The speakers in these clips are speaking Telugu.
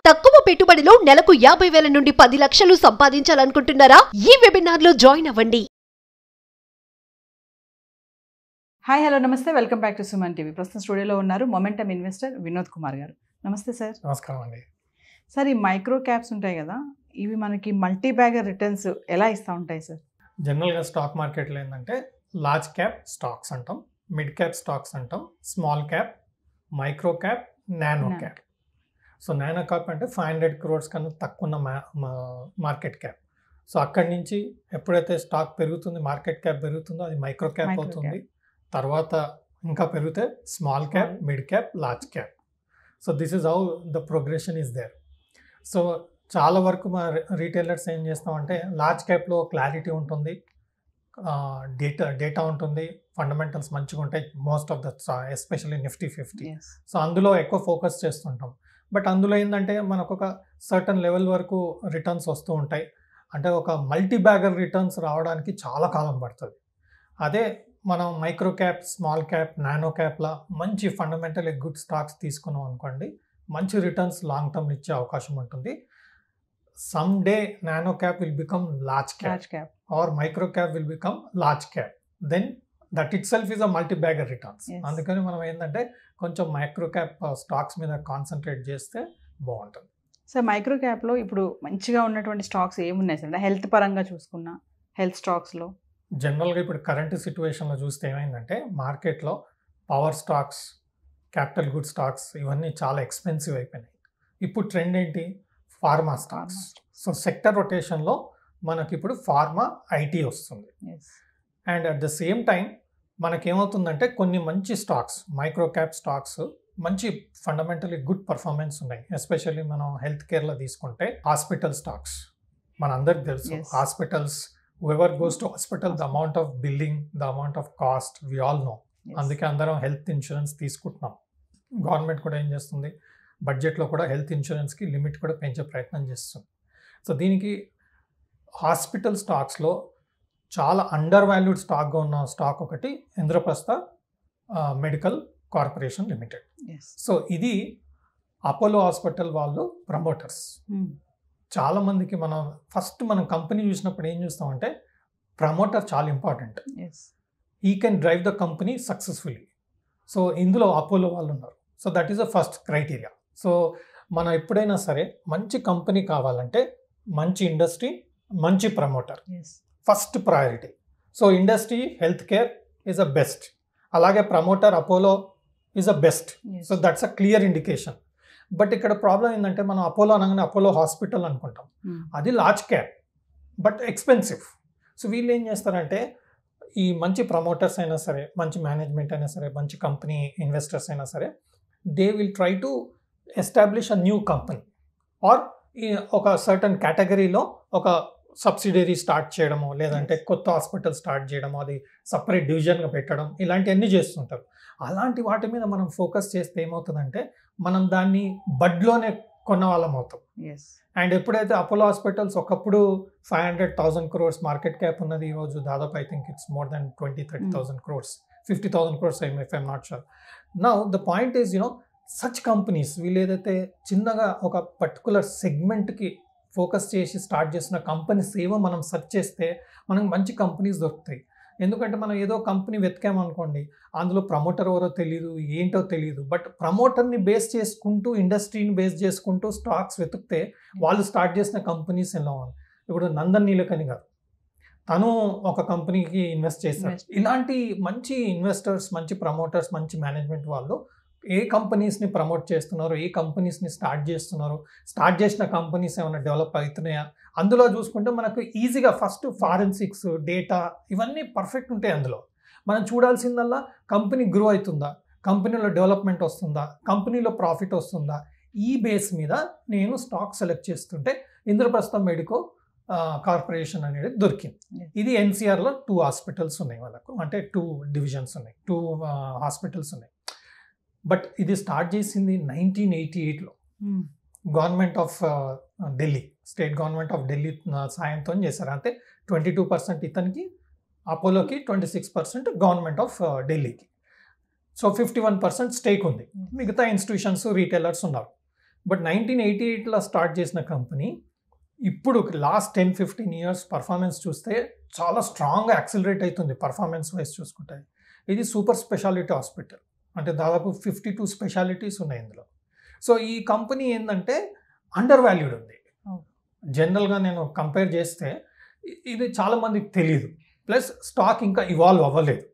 తక్కువ పెట్టుబడిలో నెలకు 50,000 నుండి 10 లక్షలు సంపాదించాలనుకుంటున్నారా? ఈ వెబినార్ లో జాయిన్ అవ్వండి. హాయ్ హలో నమస్తే welcome back to Suman TV. ప్రస్తుతం స్టూడియోలో ఉన్నారు మొమెంటమ్ ఇన్వెస్టర్ వినోద్ కుమార్ గారు. నమస్తే సార్. నమస్కారం అండి. సార్, ఈ మైక్రో క్యాప్స్ ఉంటాయి కదా, ఇవి మనకి మల్టీ బ్యాగర్ రిటర్న్స్ ఎలా ఇస్తూ ఉంటాయి సార్? జనరల్గా స్టాక్ మార్కెట్లో ఏంటంటే లార్జ్ క్యాప్ స్టాక్స్ అంటాం, మిడ్ క్యాప్ స్టాక్స్ అంటాం, small cap, micro cap, nano cap. So nano cap అంటే 500 crores కన్నా తక్కువ ఉన్న మార్కెట్ క్యాప్. సో అక్కడి నుంచి ఎప్పుడైతే స్టాక్ పెరుగుతుంది, మార్కెట్ క్యాప్ పెరుగుతుందో అది మైక్రో క్యాప్ అవుతుంది. తర్వాత ఇంకా పెరిగితే small cap, mid cap, large cap. So this is how the progression is there. So చాలా వరకు మా రీటైలర్స్ ఏం చేస్తామంటే లార్జ్ క్యాప్లో క్లారిటీ ఉంటుంది, డేటా ఉంటుంది, ఫండమెంటల్స్ మంచిగా ఉంటాయి, most of the especially Nifty 50. So అందులో ఎక్కువ ఫోకస్ చేస్తుంటాం. బట్ అందులో ఏంటంటే మనకు ఒక సర్టన్ లెవెల్ వరకు రిటర్న్స్ వస్తూ ఉంటాయి. అంటే ఒక మల్టీ బ్యాగర్ రిటర్న్స్ రావడానికి చాలా కాలం పడుతుంది. అదే మనం micro cap, small cap, nano క్యాప్లా మంచి ఫండమెంటల్ గుడ్ స్టాక్స్ తీసుకున్నాం అనుకోండి, మంచి రిటర్న్స్ లాంగ్ టర్మ్ ఇచ్చే అవకాశం ఉంటుంది. Some day nano cap will become large cap or micro cap will become large cap. Then that itself is a multibagger returns. అందుకని మనం ఏంటంటే కొంచెం మైక్రో క్యాప్ స్టాక్స్ మీద కాన్సన్ట్రేట్ చేస్తే బాగుంటుంది. సార్, మైక్రో క్యాప్లో ఇప్పుడు మంచిగా ఉన్నటువంటి స్టాక్స్ ఏమున్నాయి సార్? హెల్త్ పరంగా చూసుకున్నా హెల్త్ స్టాక్స్లో జనరల్గా ఇప్పుడు కరెంట్ సిచ్యువేషన్లో చూస్తే ఏమైందంటే మార్కెట్లో power stocks, capital good stocks ఇవన్నీ చాలా ఎక్స్పెన్సివ్ అయిపోయినాయి. ఇప్పుడు ట్రెండ్ ఏంటి? Pharma stocks. సో సెక్టర్ రొటేషన్లో మనకి ఇప్పుడు ఫార్మా, ఐటీ వస్తుంది. And at the same time మనకేమవుతుందంటే కొన్ని మంచి స్టాక్స్, మైక్రో క్యాప్ స్టాక్స్ మంచి ఫండమెంటలీ గుడ్ పర్ఫార్మెన్స్ ఉన్నాయి. ఎస్పెషల్లీ మనం హెల్త్ కేర్లో తీసుకుంటే హాస్పిటల్ స్టాక్స్ మనందరికి తెలుసు. Hospitals, whoever goes to hospital, the amount of billing, the amount of cost, we all know. అందుకే అందరం హెల్త్ ఇన్సూరెన్స్ తీసుకుంటున్నాం. గవర్నమెంట్ కూడా ఏం చేస్తుంది, బడ్జెట్లో కూడా హెల్త్ ఇన్సూరెన్స్కి లిమిట్ కూడా పెంచే ప్రయత్నం చేస్తుంది. సో దీనికి హాస్పిటల్ స్టాక్స్లో చాలా అండర్ వాల్యూడ్ స్టాక్గా ఉన్న స్టాక్ ఒకటి Indraprastha medical corporation limited. So ఇది అపోలో హాస్పిటల్ వాళ్ళు ప్రమోటర్స్. చాలా మందికి మనం కంపెనీ చూసినప్పుడు ఏం చూస్తామంటే ప్రమోటర్ చాలా important. He can drive the company successfully. So ఇందులో అపోలో వాళ్ళు ఉన్నారు. So that is the first criteria. So మనం ఎప్పుడైనా సరే మంచి కంపెనీ కావాలంటే మంచి ఇండస్ట్రీ, మంచి promoter first priority. So industry health care is a best, అలాగే promoter Apollo is a best. So that's a clear indication. But ఇక్కడ ప్రాబ్లం ఏంటంటే మనం అపోలో అనగానే అపోలో హాస్పిటల్ అనుకుంటాం, అది large cap but expensive. So వీళ్ళు ఏం చేస్తారంటే ఈ మంచి ప్రమోటర్స్ అయినా సరే, మంచి మేనేజ్మెంట్ అయినా సరే, మంచి కంపెనీ ఇన్వెస్టర్స్ అయినా సరే, they will try to establish a new company or ఒక సర్టన్ కేటగిరీలో ఒక సబ్సిడరీ స్టార్ట్ చేయడము, లేదంటే కొత్త హాస్పిటల్ స్టార్ట్ చేయడము, అది సపరేట్ డివిజన్గా పెట్టడం, ఇలాంటివన్నీ చేస్తుంటారు. అలాంటి వాటి మీద మనం ఫోకస్ చేస్తే ఏమవుతుందంటే మనం దాన్ని బడ్లోనే కొన్న వాళ్ళం అవుతాం. అండ్ ఎప్పుడైతే అపోలో హాస్పిటల్స్ ఒకప్పుడు 500,000 crores మార్కెట్ క్యాప్ ఉన్నది, ఈరోజు దాదాపు I think it's more than 20-30,000 crores, 50,000 crores if I'm not sure. Now the point is, such companies వీళ్ళు ఏదైతే చిన్నగా ఒక పర్టికులర్ సెగ్మెంట్కి ఫోకస్ చేసి స్టార్ట్ చేసిన కంపెనీస్ ఏవో మనం సెర్చ్ చేస్తే మనకు మంచి కంపెనీస్ దొరుకుతాయి. ఎందుకంటే మనం ఏదో కంపెనీ వెతికామనుకోండి, అందులో ప్రమోటర్ ఎవరో తెలియదు, ఏంటో తెలియదు. బట్ ప్రమోటర్ని బేస్ చేసుకుంటూ, ఇండస్ట్రీని బేస్ చేసుకుంటూ స్టాక్స్ వెతికితే వాళ్ళు స్టార్ట్ చేసిన కంపెనీస్ ఎలా ఉన్నాయి. ఇప్పుడు నందన్ నీలకని గారు, తను ఒక కంపెనీకి ఇన్వెస్ట్ చేశారు. ఇలాంటి మంచి ఇన్వెస్టర్స్, మంచి ప్రమోటర్స్, మంచి మేనేజ్మెంట్ వాళ్ళు ఏ కంపెనీస్ని ప్రమోట్ చేస్తున్నారు, ఏ కంపెనీస్ని స్టార్ట్ చేస్తున్నారు, స్టార్ట్ చేసిన కంపెనీస్ ఏమైనా డెవలప్ అవుతున్నాయా, అందులో చూసుకుంటే మనకు ఈజీగా ఫస్ట్ ఫారెన్సిక్స్, డేటా ఇవన్నీ పర్ఫెక్ట్ ఉంటాయి. అందులో మనం చూడాల్సిందల్లా కంపెనీ గ్రో అవుతుందా, కంపెనీలో డెవలప్మెంట్ వస్తుందా, కంపెనీలో ప్రాఫిట్ వస్తుందా, ఈ బేస్ మీద నేను స్టాక్ సెలెక్ట్ చేస్తుంటే ఇంద్రప్రస్థ మెడికో కార్పొరేషన్ అనేది దొరికింది. ఇది ఎన్సీఆర్లో 2 హాస్పిటల్స్ ఉన్నాయి వాళ్ళకు, అంటే 2 డివిజన్స్ ఉన్నాయి, 2 హాస్పిటల్స్ ఉన్నాయి. బట్ ఇది స్టార్ట్ చేసింది 1988లో government of Delhi, state government of Delhi సాయంతో చేశారు. అంటే 22% ఇతనికి, అపోలోకి 26% గవర్నమెంట్ ఆఫ్ ఢిల్లీకి. సో 51% స్టేక్ ఉంది. మిగతా ఇన్స్టిట్యూషన్స్, రీటైలర్స్ ఉన్నారు. బట్ 1988లో స్టార్ట్ చేసిన కంపెనీ ఇప్పుడు లాస్ట్ 10-15 ఇయర్స్ పర్ఫార్మెన్స్ చూస్తే చాలా స్ట్రాంగ్గా యాక్సిలరేట్ అవుతుంది పర్ఫార్మెన్స్ వైజ్ చూసుకుంటే. ఇది సూపర్ స్పెషాలిటీ హాస్పిటల్, అంటే దాదాపు 52 స్పెషాలిటీస్ ఉన్నాయి ఇందులో. సో ఈ కంపెనీ ఏంటంటే అండర్ వాల్యూడ్ ఉంది. జనరల్గా నేను కంపేర్ చేస్తే ఇది చాలా మందికి తెలియదు, ప్లస్ స్టాక్ ఇంకా ఇవాల్వ్ అవ్వలేదు.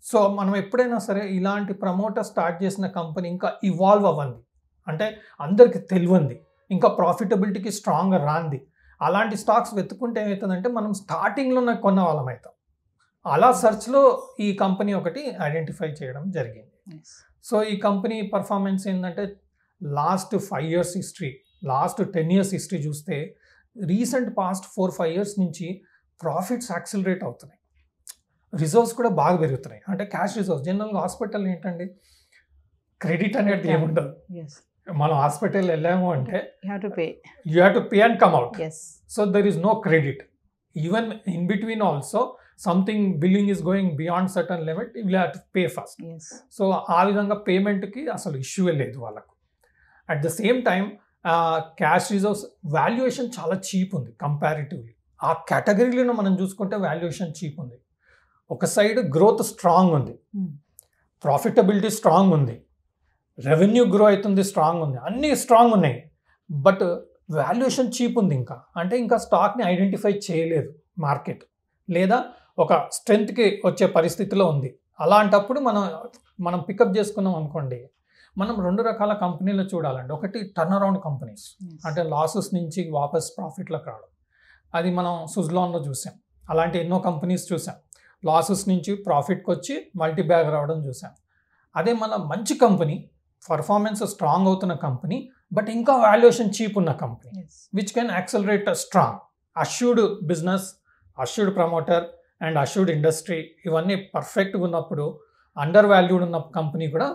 సో మనం ఎప్పుడైనా సరే ఇలాంటి ప్రమోటర్ స్టార్ట్ చేసిన కంపెనీ ఇంకా ఇవాల్వ్ అవ్వండి, అంటే అందరికి తెలియంది, ఇంకా ప్రాఫిటబిలిటీకి స్ట్రాంగ్గా రాంది, అలాంటి స్టాక్స్ వెతుక్కుంటే ఏమవుతుందంటే మనం స్టార్టింగ్లో కొన్న వాళ్ళం అవుతాం. అలా సెర్చ్లో ఈ కంపెనీ ఒకటి ఐడెంటిఫై చేయడం జరిగింది. సో ఈ కంపెనీ పర్ఫార్మెన్స్ ఏంటంటే last 5 years history, last 10 years history చూస్తే రీసెంట్ పాస్ట్ 4-5 ఇయర్స్ నుంచి ప్రాఫిట్స్ యాక్సిలరేట్ అవుతున్నాయి, రిజర్వ్స్ కూడా బాగా పెరుగుతున్నాయి. అంటే క్యాష్ రిజర్వ్స్, జనరల్గా హాస్పిటల్ ఏంటండి క్రెడిట్ అనేది ఏముండదు. మనం హాస్పిటల్ వెళ్ళాము అంటే you have to pay and come out. So there is no credit. Even in between also something billing is going beyond certain limit, you have to pay first. So ఆ విధంగా పేమెంట్కి అసలు ఇష్యూవే లేదు వాళ్ళకు. At the same time cash reserves valuation చాలా చీప్ ఉంది కంపారిటివ్లీ. ఆ కేటగిరీలో మనం చూసుకుంటే వాల్యుయేషన్ చీప్ ఉంది. ఒక సైడ్ గ్రోత్ స్ట్రాంగ్ ఉంది, ప్రాఫిటబిలిటీ స్ట్రాంగ్ ఉంది, రెవెన్యూ గ్రో అవుతుంది స్ట్రాంగ్ ఉంది, అన్నీ స్ట్రాంగ్ ఉన్నాయి. బట్ వాల్యుయేషన్ చీప్ ఉంది. ఇంకా స్టాక్ని ఐడెంటిఫై చేయలేదు మార్కెట్, లేదా ఒక స్ట్రెంత్కి వచ్చే పరిస్థితిలో ఉంది. అలాంటప్పుడు మనం పికప్ చేసుకున్నాం అనుకోండి, మనం 2 రకాల కంపెనీలు చూడాలండి. ఒకటి టర్న్ అరౌండ్ కంపెనీస్, అంటే లాసెస్ నుంచి వాపస్ ప్రాఫిట్లోకి రావడం. అది మనం సుజ్లాన్లో చూసాం, అలాంటి ఎన్నో కంపెనీస్ చూసాం. లాసెస్ నుంచి ప్రాఫిట్కి వచ్చి మల్టీ బ్యాగ్ రావడం చూసాం. అదే మన మంచి కంపెనీ, పర్ఫార్మెన్స్ స్ట్రాంగ్ అవుతున్న కంపెనీ, బట్ ఇంకా వాల్యుయేషన్ చీప్ ఉన్న company, which can accelerate strong. Assured business, assured promoter and assured industry, ఇవన్నీ పర్ఫెక్ట్గా ఉన్నప్పుడు అండర్ వాల్యూడ్ ఉన్న కంపెనీ కూడా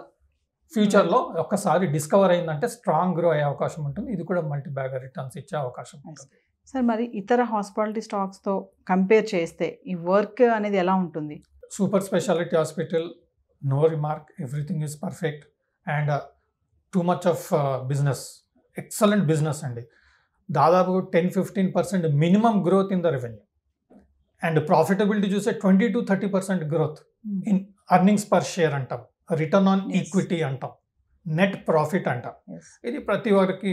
ఫ్యూచర్లో ఒక్కసారి డిస్కవర్ అయిందంటే స్ట్రాంగ్ గ్రో అయ్యే అవకాశం ఉంటుంది. ఇది కూడా మల్టీ బ్యాగర్ రిటర్న్స్ ఇచ్చే అవకాశం ఉంటుంది. సార్, మరి ఇతర హాస్పిటాలిటీ స్టాక్స్తో కంపేర్ చేస్తే ఈ వర్క్ అనేది ఎలా ఉంటుంది? Super speciality hospital, no remark, everything is perfect and too much of business, excellent business అండి. దాదాపు 10-15% minimum growth in the revenue and profitability చూస్తే 20-30% growth in earnings per share అంటాం, రిటర్న్ ఆన్ ఈక్విటీ అంటాం, నెట్ ప్రాఫిట్ అంటాం. ఇది ప్రతి ఒక్కరికి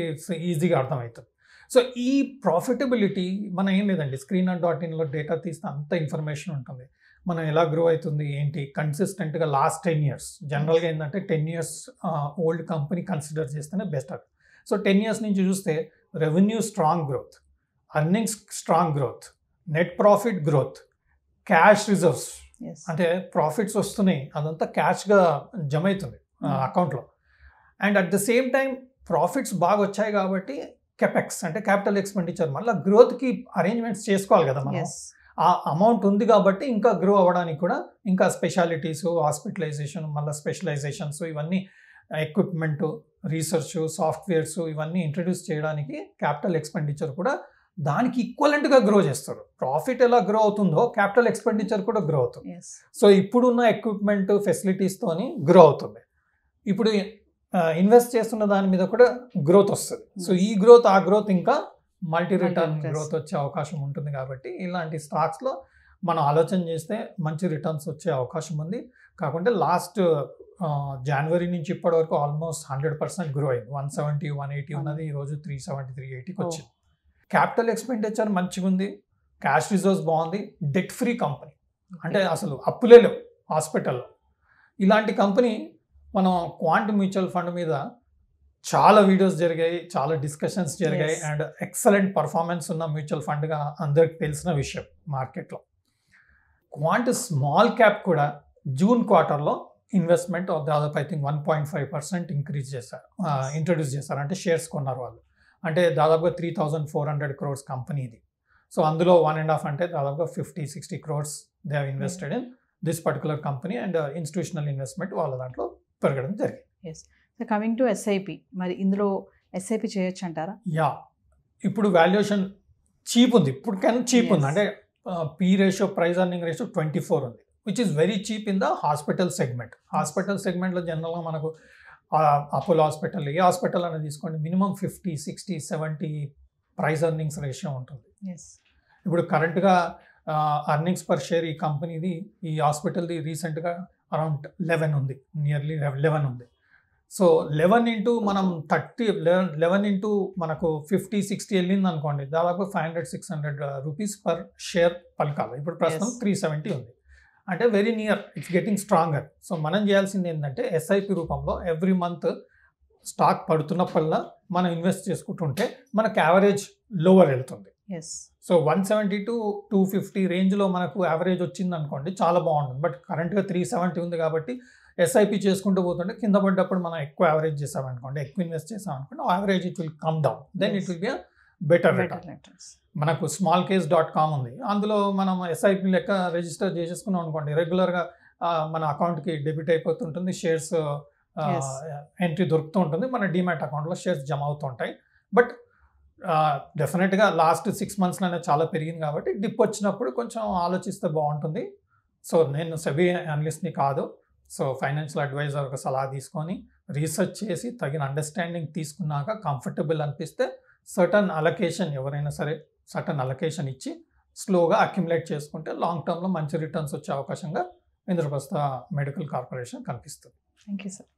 ఈజీగా అర్థమవుతుంది. సో ఈ ప్రాఫిటబిలిటీ మనం ఏం లేదండి, screener.inలో డేటా తీస్తే అంత ఇన్ఫర్మేషన్ ఉంటుంది. మనం ఎలా గ్రో అవుతుంది ఏంటి కన్సిస్టెంట్గా లాస్ట్ 10 ఇయర్స్. జనరల్గా ఏంటంటే 10 ఇయర్స్ ఓల్డ్ కంపెనీ కన్సిడర్ చేస్తేనే బెస్ట్. సో 10 ఇయర్స్ నుంచి చూస్తే revenue strong growth, earnings strong growth, net profit growth, cash reserves, అంటే ప్రాఫిట్స్ వస్తున్నాయి, అదంతా క్యాష్గా జమ అవుతుంది అకౌంట్లో. And at the same time profits బాగా వచ్చాయి కాబట్టి కెపెక్స్ అంటే క్యాపిటల్ ఎక్స్పెండిచర్, మళ్ళీ గ్రోత్కి అరేంజ్మెంట్స్ చేసుకోవాలి కదా మనం. ఆ అమౌంట్ ఉంది కాబట్టి ఇంకా గ్రో అవ్వడానికి కూడా ఇంకా స్పెషాలిటీస్, హాస్పిటలైజేషన్, మళ్ళీ స్పెషలైజేషన్స్, ఇవన్నీ ఎక్విప్మెంటు, రీసెర్చ్, సాఫ్ట్వేర్స్ ఇవన్నీ ఇంట్రడ్యూస్ చేయడానికి క్యాపిటల్ ఎక్స్పెండిచర్ కూడా దానికి ఈక్వలెంట్గా గ్రో చేస్తారు. ప్రాఫిట్ ఎలా గ్రో అవుతుందో క్యాపిటల్ ఎక్స్పెండిచర్ కూడా గ్రో అవుతుంది. సో ఇప్పుడున్న ఎక్విప్మెంట్ ఫెసిలిటీస్తోని గ్రో అవుతుంది. ఇప్పుడు ఇన్వెస్ట్ చేస్తున్న దాని మీద కూడా గ్రోత్ వస్తుంది. సో ఈ గ్రోత్ ఆ గ్రోత్ ఇంకా మల్టీ రిటర్న్ గ్రోత్ వచ్చే అవకాశం ఉంటుంది. కాబట్టి ఇలాంటి స్టాక్స్లో మనం ఆలోచన చేస్తే మంచి రిటర్న్స్ వచ్చే అవకాశం ఉంది. కాకుంటే లాస్ట్ జనవరి నుంచి ఇప్పటి వరకు ఆల్మోస్ట్ 100% గ్రో అయింది. 170-180 ఉన్నది, ఈరోజు 370-380కి వచ్చింది. క్యాపిటల్ ఎక్స్పెండిచర్ మంచిగా ఉంది, క్యాష్ రిజర్వ్స్ బాగుంది, డెట్ ఫ్రీ కంపెనీ, అంటే అసలు అప్పులే లేవు హాస్పిటల్లో. ఇలాంటి కంపెనీ మనం క్వాంట్ మ్యూచువల్ ఫండ్ మీద చాలా వీడియోస్ జరిగాయి, చాలా డిస్కషన్స్ జరిగాయి. అండ్ ఎక్సలెంట్ పర్ఫార్మెన్స్ ఉన్న మ్యూచువల్ ఫండ్గా అందరికి తెలిసిన విషయం మార్కెట్లో. క్వాంట్ స్మాల్ క్యాప్ కూడా జూన్ క్వార్టర్లో ఇన్వెస్ట్మెంట్ దాదాపు ఐ థింక్ 1.5% ఇంట్రడ్యూస్ చేశారు. అంటే షేర్స్ కొన్నారు వాళ్ళు. అంటే దాదాపుగా 3,400 crores కంపెనీ ఇది. సో అందులో 1.5 అంటే దాదాపుగా 50-60 crores they have invested in this particular company. And institutional investment వాళ్ళ దాంట్లో పెరగడం జరిగింది. సో కమింగ్ టు ఎస్ఐపి, మరి ఇందులో ఎస్ఐపి చేయొచ్చు అంటారా? యా, ఇప్పుడు వాల్యుయేషన్ చీప్ ఉంది, ఇప్పటికైనా చీప్ ఉంది. అంటే P ratio, price earning ratio 24 ఉంది, which is very cheap in the hospital segment. Hospital సెగ్మెంట్లో జనరల్గా మనకు అపోలో హాస్పిటల్, ఏ హాస్పిటల్ అనేది తీసుకోండి, మినిమం 50, 60, 70 ప్రైస్ ఎర్నింగ్స్ రేషియో ఉంటుంది. ఎస్. ఇప్పుడు కరెంట్గా అర్నింగ్స్ పర్ షేర్ ఈ కంపెనీది, ఈ హాస్పిటల్ది రీసెంట్గా అరౌండ్ 11 ఉంది, నియర్లీ 11 ఉంది. సో 11 ఇంటూ మనం 11 ఇంటూ మనకు 50, 60 వెళ్ళింది అనుకోండి, దాదాపు 500, 600 రూపీస్ పర్ షేర్ పలకాలి. ఇప్పుడు ప్రస్తుతం Yes. 370 ఉంది, అంటే very near, it's getting stronger. So మనం చేయాల్సింది ఏంటంటే ఎస్ఐపి రూపంలో ఎవ్రీ మంత్ స్టాక్ పడుతున్నప్పుడల్లా మనం ఇన్వెస్ట్ చేసుకుంటుంటే మనకు యావరేజ్ లోవర్ వెళ్తుంది. ఎస్. సో 170 to 250 రేంజ్లో మనకు యావరేజ్ వచ్చింది అనుకోండి, చాలా బాగుంటుంది. బట్ కరెంట్గా 370 ఉంది కాబట్టి ఎస్ఐపి చేసుకుంటూ పోతుంటే కింద పడ్డప్పుడు మనం ఎక్కువ యావరేజ్ చేసామనుకోండి, ఎక్కువ ఇన్వెస్ట్ చేసామనుకోండి, average it will come down, then it will be better return. మనకు smallcase.com ఉంది, అందులో మనం ఎస్ఐపి లెక్క రిజిస్టర్ చేసేసుకున్నాం అనుకోండి, రెగ్యులర్గా మన అకౌంట్కి డెబిట్ అయిపోతుంటుంది, షేర్స్ Yes. ఎంట్రీ దొరుకుతూ ఉంటుంది, మన డిమాట్ అకౌంట్లో షేర్స్ జమ అవుతుంటాయి. బట్ డెఫినెట్గా లాస్ట్ 6 monthsలోనే చాలా పెరిగింది కాబట్టి డిప్ వచ్చినప్పుడు కొంచెం ఆలోచిస్తే బాగుంటుంది. సో నేను సెబీ అనలిస్ట్ని కాదు, సో ఫైనాన్షియల్ అడ్వైజర్ ఒక సలహా తీసుకొని రీసెర్చ్ చేసి తగిన అండర్స్టాండింగ్ తీసుకున్నాక కంఫర్టబుల్ అనిపిస్తే సర్టన్ అలొకేషన్, ఎవరైనా సరే సర్టన్ అలొకేషన్ ఇచ్చి స్లోగా అక్యుములేట్ చేసుకుంటే లాంగ్ టర్మ్లో మంచి రిటర్న్స్ వచ్చే అవకాశంగా ఇంద్రప్రస్థ మెడికల్ కార్పొరేషన్ కనిపిస్తుంది. Thank you sir.